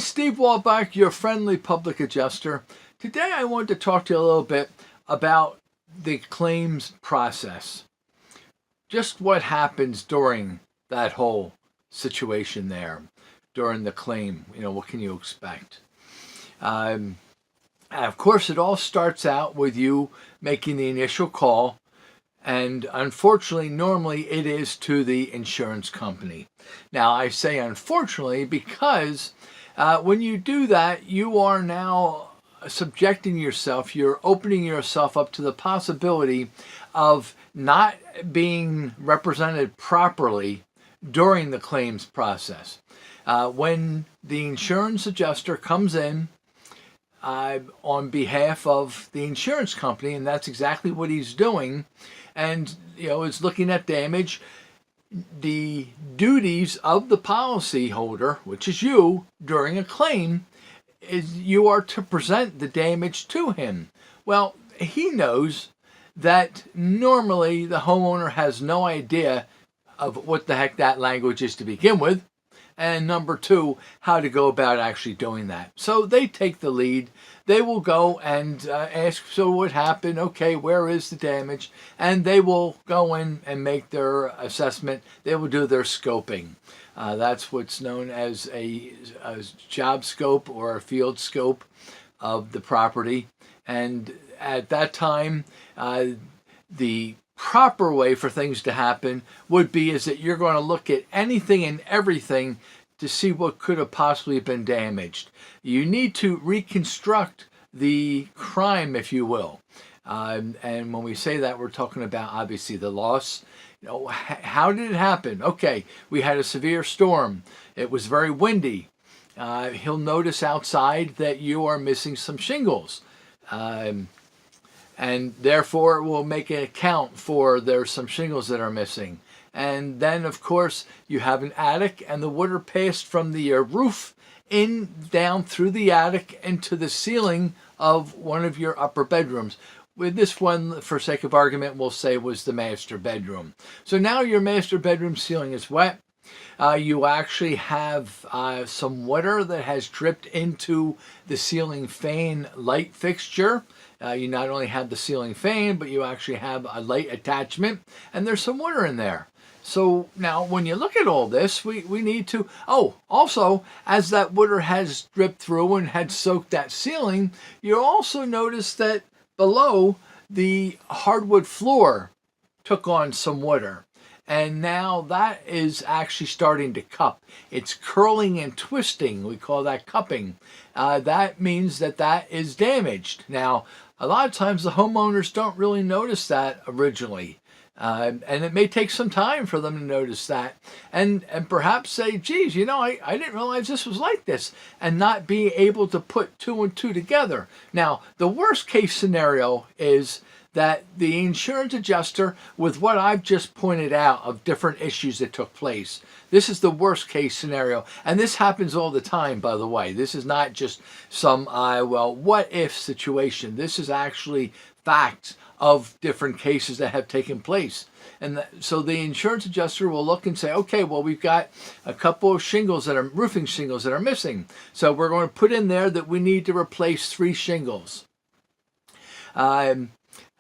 Steve Wolbach, your friendly public adjuster. Today I wanted to talk to you a little bit about the claims process. Just what happens during that whole situation there, during the claim. What can you expect? Of course, it all starts out with you making the initial call. And unfortunately, normally it is to the insurance company. Now, I say unfortunately because when you do that, you are now subjecting yourself, you're opening yourself up to the possibility of not being represented properly during the claims process. When the insurance adjuster comes in on behalf of the insurance company, and that's exactly what he's doing, and is looking at damage, the duties of the policyholder, which is you, during a claim, is you are to present the damage to him. Well, he knows that normally the homeowner has no idea of what the heck that language is to begin with, and number two, how to go about actually doing that. So they take the lead. They will go and ask, so what happened? Okay, where is the damage? And they will go in and make their assessment. They will do their scoping. That's what's known as a job scope or a field scope of the property. And at that time, the proper way for things to happen would be is that you're going to look at anything and everything to see what could have possibly been damaged. You need to reconstruct the crime, if you will. And when we say that, we're talking about obviously the loss. How did it happen? Okay, we had a severe storm. It was very windy. He'll notice outside that you are missing some shingles. And therefore will make an account for there's some shingles that are missing. And then, of course, you have an attic, and the water passed from the roof down through the attic into the ceiling of one of your upper bedrooms. With this one, for sake of argument, we'll say was the master bedroom. So now your master bedroom ceiling is wet. You actually have some water that has dripped into the ceiling fan light fixture. You not only have the ceiling fan, but you actually have a light attachment, and there's some water in there. So now when you look at all this, we need to, also, as that water has dripped through and had soaked that ceiling, you also notice that below the hardwood floor took on some water. And now that is actually starting to cup. It's curling and twisting. We call that cupping. That means that is damaged. Now, a lot of times the homeowners don't really notice that originally. And it may take some time for them to notice that. And perhaps say, geez, I didn't realize this was like this. And not be able to put two and two together. Now, the worst case scenario is that the insurance adjuster, with what I've just pointed out of different issues that took place, this is the worst case scenario. And this happens all the time, by the way. This is not just some, what if situation. This is actually facts of different cases that have taken place. And so the insurance adjuster will look and say, okay, well, we've got a couple of roofing shingles that are missing. So we're going to put in there that we need to replace 3 shingles.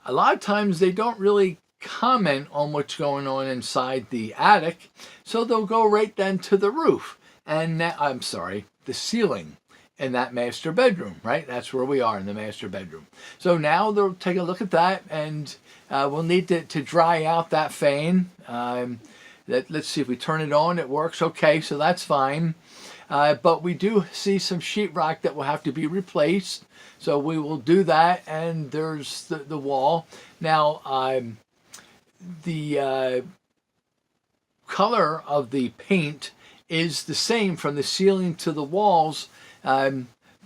A lot of times they don't really comment on what's going on inside the attic, so they'll go right then to the roof, and the ceiling in that master bedroom, right? That's where we are, in the master bedroom. So now they'll take a look at that, and we'll need to dry out that fan. Let's see if we turn it on, it works. Okay, so that's fine. But we do see some sheetrock that will have to be replaced. So we will do that, and there's the wall. Now, the color of the paint is the same from the ceiling to the walls.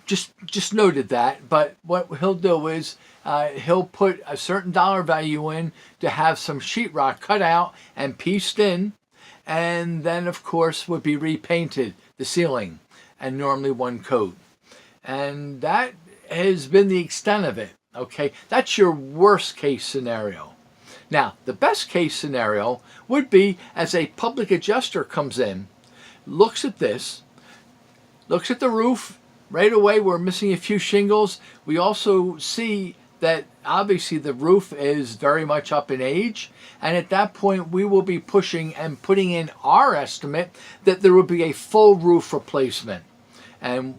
Just noted that. But what he'll do is he'll put a certain dollar value in to have some sheetrock cut out and pieced in. And then, of course, would be repainted, the ceiling, and normally one coat. And that has been the extent of it, okay? That's your worst case scenario. Now, the best case scenario would be as a public adjuster comes in, looks at this, looks at the roof. Right away, we're missing a few shingles. We also see that obviously the roof is very much up in age. And at that point, we will be pushing and putting in our estimate that there will be a full roof replacement. And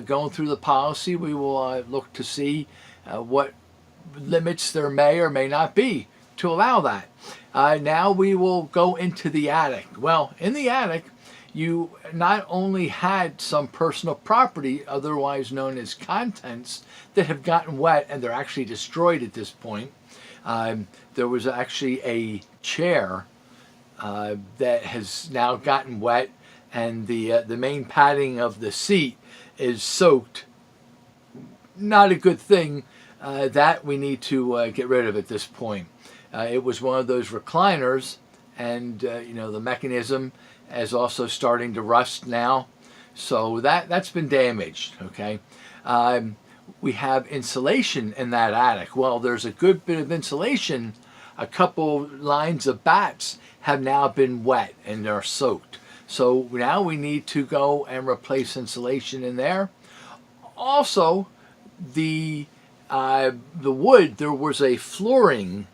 going through the policy, we will look to see what limits there may or may not be to allow that. Now we will go into the attic. Well, in the attic, you not only had some personal property, otherwise known as contents, that have gotten wet and they're actually destroyed at this point. There was actually a chair that has now gotten wet, and the main padding of the seat is soaked. Not a good thing. That we need to get rid of at this point. It was one of those recliners, and the mechanism is also starting to rust now, so that's been damaged. Okay, we have insulation in that attic. Well, there's a good bit of insulation. A couple lines of bats have now been wet and are soaked. So now we need to go and replace insulation in there. Also, the wood, there was a flooring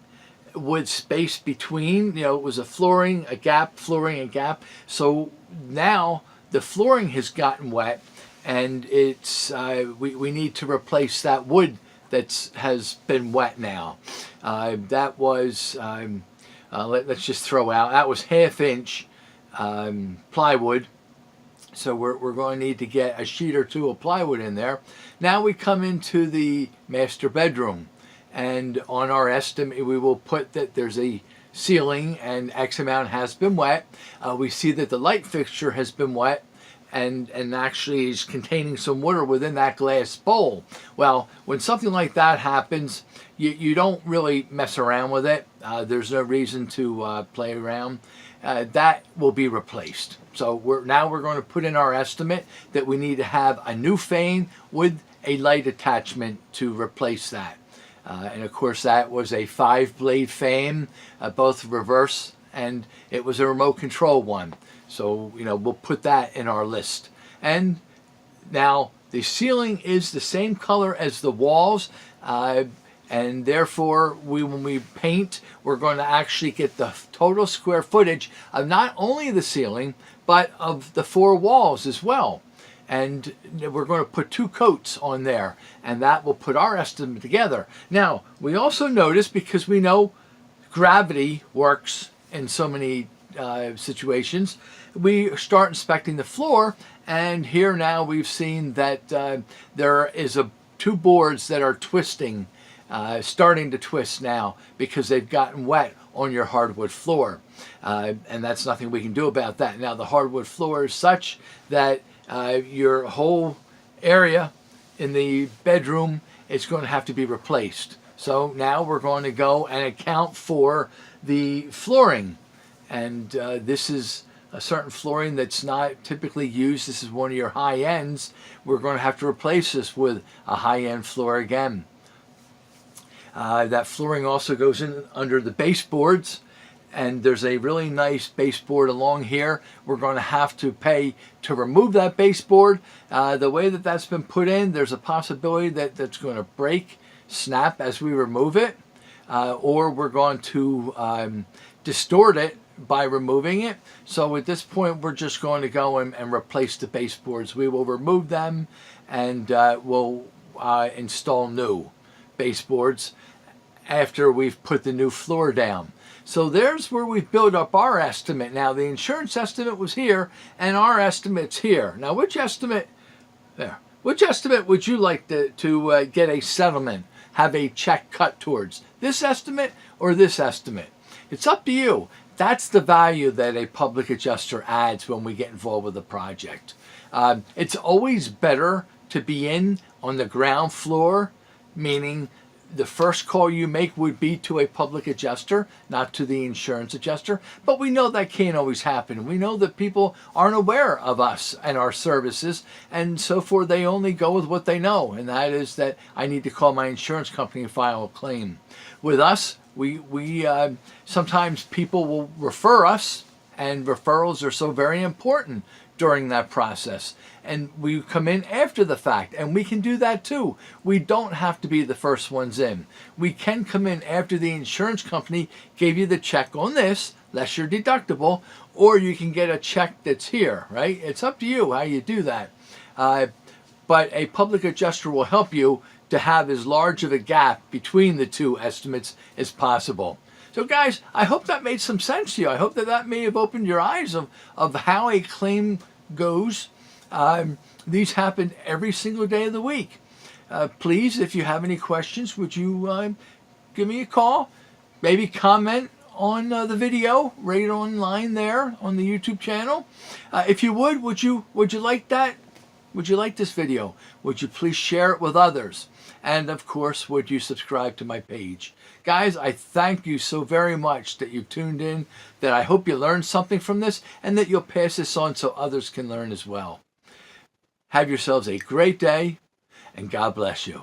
with space between, it was a flooring, a gap, flooring, a gap. So now the flooring has gotten wet, and it's we need to replace that wood that has been wet now. That was, let's just throw out, that was 1/2 inch plywood. So we're going to need to get a sheet or two of plywood in there. Now we come into the master bedroom, and on our estimate we will put that there's a ceiling and X amount has been wet. We see that the light fixture has been wet and actually is containing some water within that glass bowl. Well, when something like that happens, you don't really mess around with it. There's no reason to play around. That will be replaced. So we're going to put in our estimate that we need to have a new fan with a light attachment to replace that. And of course that was a 5-blade fan, both reverse, and it was a remote control one. So we'll put that in our list. And now the ceiling is the same color as the walls, and therefore when we paint, we're going to actually get the total square footage of not only the ceiling but of the 4 walls as well. And we're going to put 2 coats on there, and that will put our estimate together. Now we also notice, because we know gravity works in so many situations, we start inspecting the floor, and here now we've seen that there is 2 boards that are twisting, starting to twist now because they've gotten wet on your hardwood floor, and that's nothing we can do about that. Now the hardwood floor is such that your whole area in the bedroom is going to have to be replaced. So now we're going to go and account for the flooring, and this is a certain flooring that's not typically used. This is one of your high ends. We're going to have to replace this with a high-end floor again. That flooring also goes in under the baseboards, and there's a really nice baseboard along here. We're going to have to pay to remove that baseboard. The way that that's been put in, there's a possibility that that's going to break, snap as we remove it, or we're going to distort it by removing it. So at this point we're just going to go and replace the baseboards. We will remove them, and we'll install new baseboards after we've put the new floor down. So there's where we've built up our estimate. Now the insurance estimate was here, and our estimate's here. Now which estimate would you like to get a settlement, have a check cut towards? This estimate or this estimate? It's up to you. That's the value that a public adjuster adds when we get involved with a project. It's always better to be in on the ground floor, meaning the first call you make would be to a public adjuster, not to the insurance adjuster. But we know that can't always happen. We know that people aren't aware of us and our services, and so forth. They only go with what they know, and that is that I need to call my insurance company and file a claim. With us, we sometimes people will refer us, and referrals are so very important during that process. And we come in after the fact, and we can do that too. We don't have to be the first ones in. We can come in after the insurance company gave you the check on this, less your deductible, or you can get a check that's here, right? It's up to you how you do that. But a public adjuster will help you to have as large of a gap between the two estimates as possible. So guys, I hope that made some sense to you. I hope that that may have opened your eyes of how a claim goes. These happen every single day of the week. Please, if you have any questions, would you give me a call? Maybe comment on the video right online there on the YouTube channel. If you would you like that? Would you like this video? Would you please share it with others? And of course, would you subscribe to my page? Guys, I thank you so very much that you've tuned in, that I hope you learned something from this, and that you'll pass this on so others can learn as well. Have yourselves a great day, and God bless you.